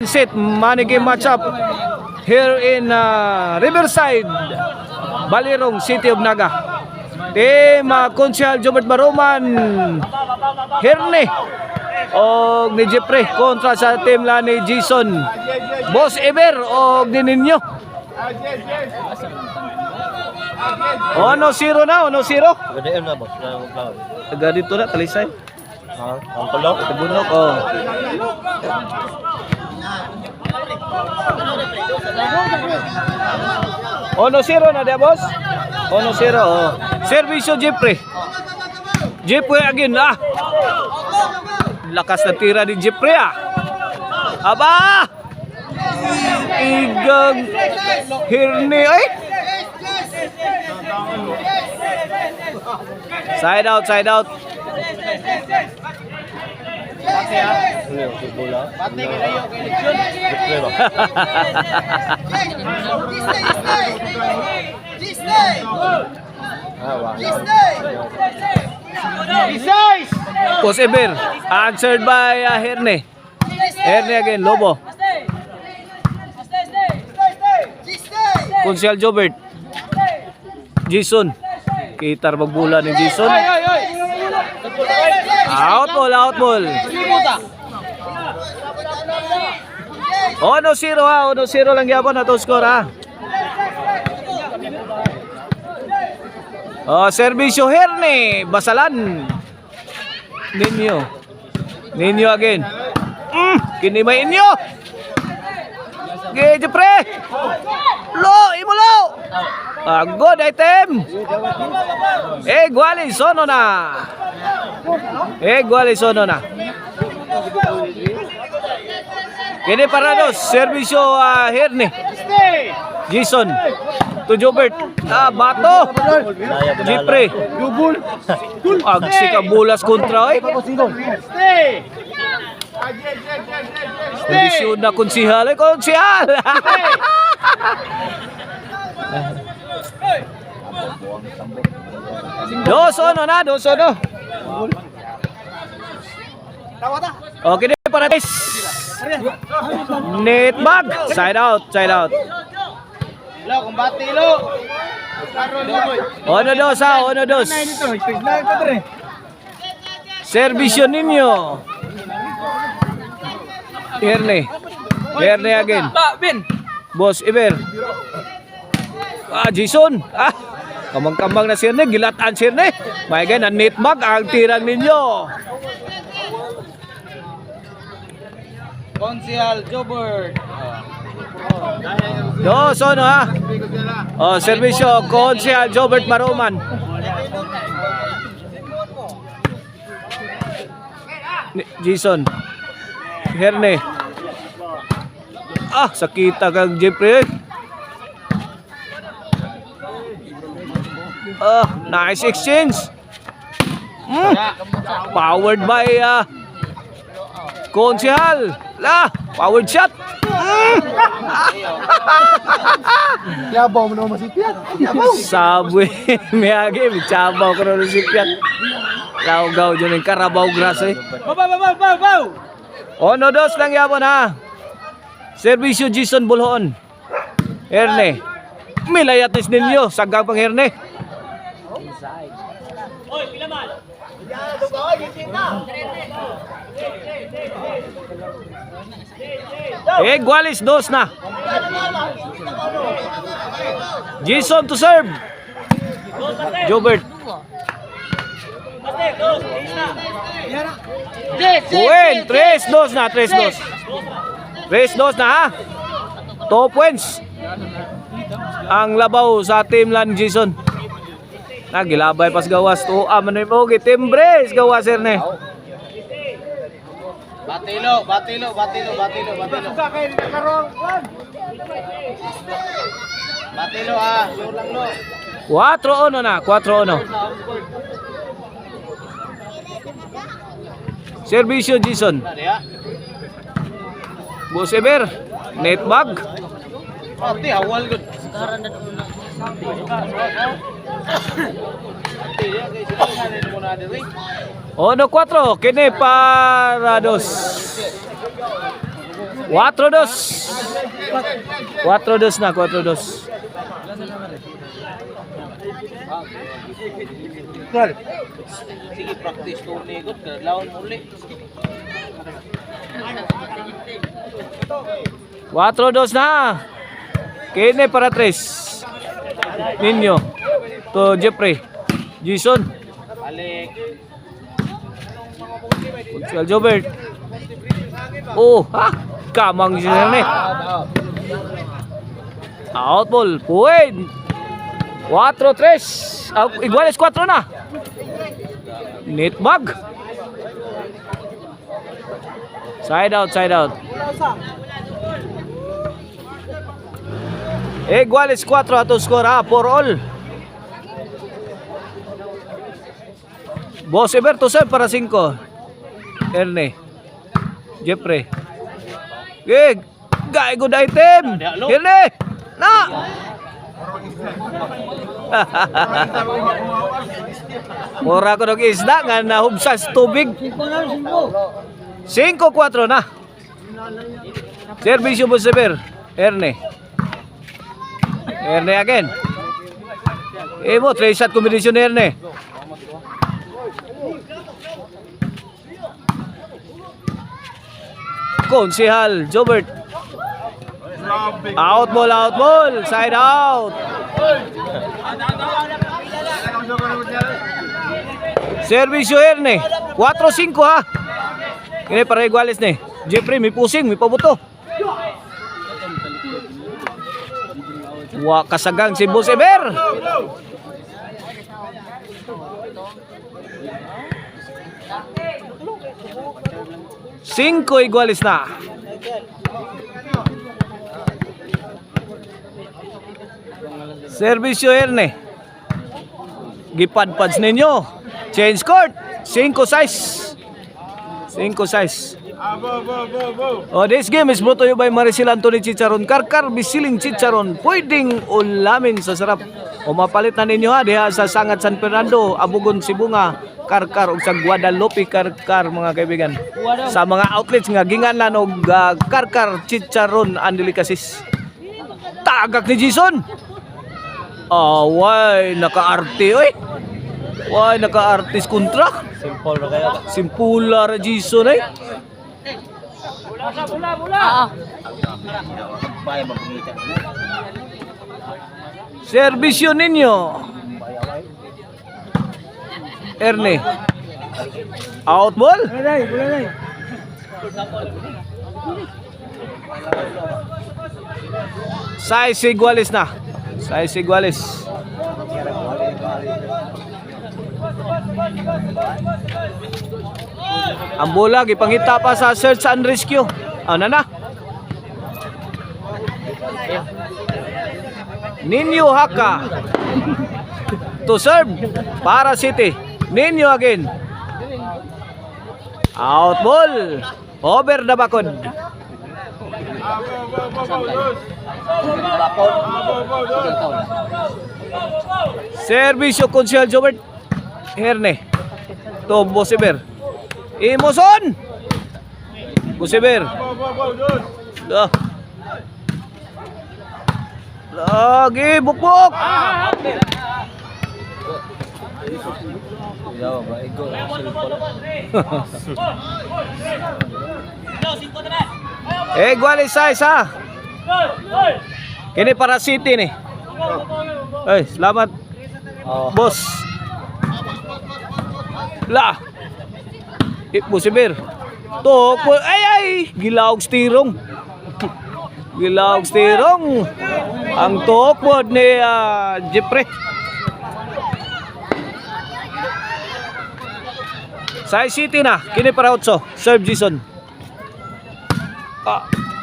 Set money game matchup here in Riverside, Balirong, City of Naga. Team Konsyal Jobert Baruman Herne o ni Jeffrey kontra sa team la ni Jason Boss Ever o ni Ninyo. 1-0 na, 1-0. Gadaan na boss. Taga dito na Talisay. Ang tulog. Bunok oh. Ono zero na dia boss. 1-0 oh. Servisyo Jeffrey. Jeffrey again Lakas na tira ni Jeffrey Aba! Igang Hirni Side out, side out. Boss Eber answered by Herne. Herne again, Lobo. Konsyal Jobert. Jason. Kitar magbula ni Jason. Out ball, out ball. 1-0 1-0 lang yapon na to score Oh, servisyo Herne, Basalan. Ninyo again. Kini may inyo. Ge Jepre. Imulo. Good item. Guali sono na. Kini parados, servisyo Herne. Jason to Jobert. Bato. Jepre. Agsika bulas kontra Kondisyon na konsihal. Konsihal. Dosono. Okay, para guys. Net bag. Side out. Lo, kumbati lo. Ono dos. Servisyo ninyo. Herne again. Boss Ever. Jason. Kamang-kamang na Sirne. Gilatan Sirne. May ganyan, net bag ang tirang ninyo. Konsyal Jobert. Dosono servisyo Konsyal Jobert Baruman. Jason. Herne. Sakita kang Jeffrey. Nice exchange. Powered by Konsyal. Powered shot. Yabaw mo naman masipyan. Sabi, miyagi, chabaw ko na nasipyan. Laugaw dyan yung Karabaw Grass Baw! 1-2 lang yapon Servisyo Jason Bulhoon. Herne. Milayatis ninyo. Sagang pang Herne. Gualis, dos na. Jason to serve. Jobert. Win, 3-2 na. 3-2 na 2 points. Ang labaw sa team lan Jason. Nagilabay pas gawas to manoy mo timbre gawas Herne. Batilo. 4-1 na. 4-1. Servisyo Jason. Boss Ever. Net bag. Pati hawal gud. 1-4 kini parados. 4-2. 4-2 na, 4-2. Sige, practice ko ni God. Lawan muli. 4-2 na. Kine para 3. Ninyo. To Jeffrey. Jason. Balik. Kunsel Jobert. Oh, ha? Kamang siya ni. Out ball. Puwid. 4-3. Iguales 4 na. Netbag. Side out, side out. Iguales 4 ato score ha, for all. Boss Eberto sir para 5. Erne. Jeffrey. Good item. Erne. Na. Mura ko ng isda nga nahubsas tubig. 5-4 na. Servisyo Boss Eber. Erne. Erne again. Emo, 3-shot combination ni Erne. Konsihal Jobert. Out ball, side out. Servisyo Erne. 4-5 ha. Ini para iguales ni. Jeffrey may pusing, may pabuto. Kasagang si Boss Eber. Cinco iguales na. Servisyo Erne. Gipad-pads ninyo. Change court. 5-6. 5-6. Oh, this game is brought to you by Maricel Anthony Chicharon. Karkar bisiling chicharon. Pwedeng ulamin sa sarap. O mapalit na ninyo ha diha sa Sangat San Fernando, Abugon, Sibunga, Karkar ug sa Guadalupe Karkar mga kaibigan. Sa mga outlets nga ginganlan og Karkar Chicharon and Delicacies. Tagak ni Jason. Why naka-arte oy. Why naka-artist kontra? Simple na kaya. Simpula ra Jason ay. Bola. Bay mapangita. Servisyo ninyo. Erne. Out ball. Size iguales na. Size iguales. Ang bola gipangita pa sa search and rescue. Ano na? Ninyo Haka to serve para City. Ninyo again. Out ball. Over the bakod. Servisyo Konsihal Jobert. Herne. To Boss Eber. Emoson. Boss Eber. Lagi bukbuk. Iguales size ha. Kini para City ni. Ay, selamat. Boss. La. Boss Eber. To, ay, gilaog stirong. Gilaog stirong. Ang tokpod ni Jeffrey. Size City na. Kini para 8. Serve Jason.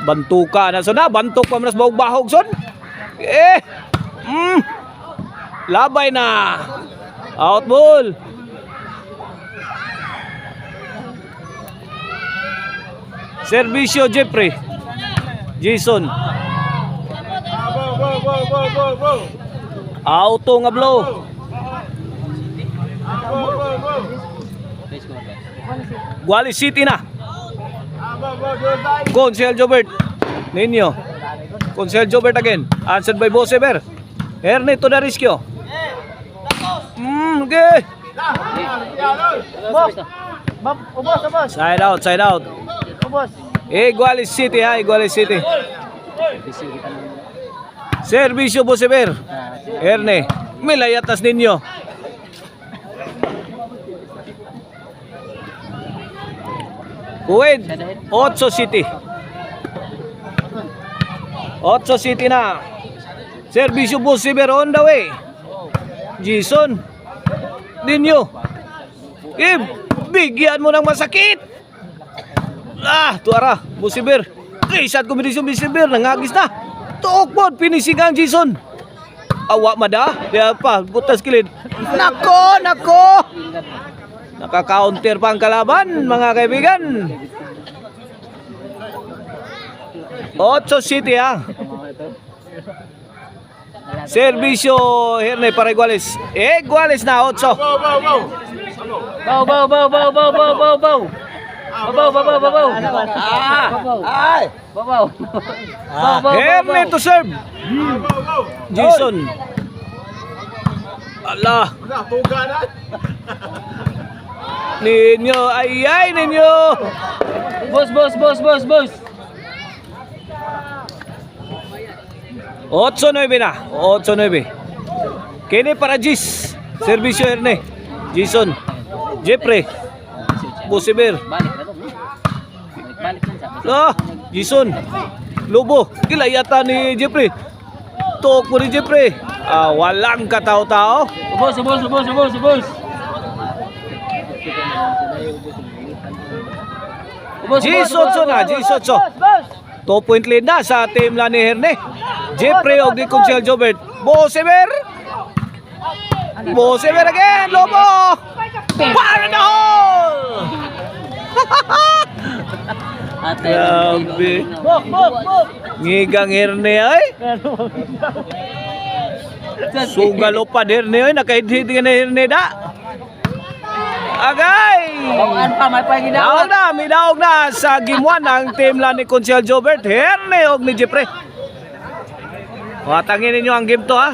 Bantuka na son na. Bantuk pa manas bahog son. Labay na. Out ball. Servisyo Jeffrey. Jason. Auto nga blow. Guali City na. Consel Jobert. Ninyo. Consel Jobert again. Answered by Bosever. Herne to the rescue. Okay. Side out, side out. Iguales City ha, Iguales City. Servisyo Bosever. Herne. Milayatas ninyo. Kuwait, 8 City. 8 City na. Servisyo Bosever on the way. Jason. Ninyo. Bigyan mo ng masakit. Tuara. Bosever. Isat kombinasyon Bosever. Nangagis na. Tuokpod. Finishing ang Jason. Awa mada. Dia pa. Butas kilid. Nako. Naka-counter pa ang kalaban, mga kaibigan. 8 City ha. Servisyo Herne para Iguales. Iguales na 8. Herne to serve. Jason. Allah. Ninyo, ay ninyo. Boss. 8-9 na. 8-9. Kini para Gis. Servisyo Herne. Jason. Jeffrey. Bosever. Jason. Lobo. Kilayata ni Jeffrey. Tok mo ni Jeffrey. Walang katao-tao. Boss. G8 na, G8. 2 point lead na sa team la ni Herne. Jeffrey og di Consel Jobert. Bosever again, Lobo. Para the hole. Grabe. Ngigang Herne ay. Sugal pa Herne ay nakahit-hit nga na Herne da. Agay! Daog na sa game 1 ang team la ni Consel Jobert. Herne og ni Jeffrey. Watangin ninyo ang game to ha.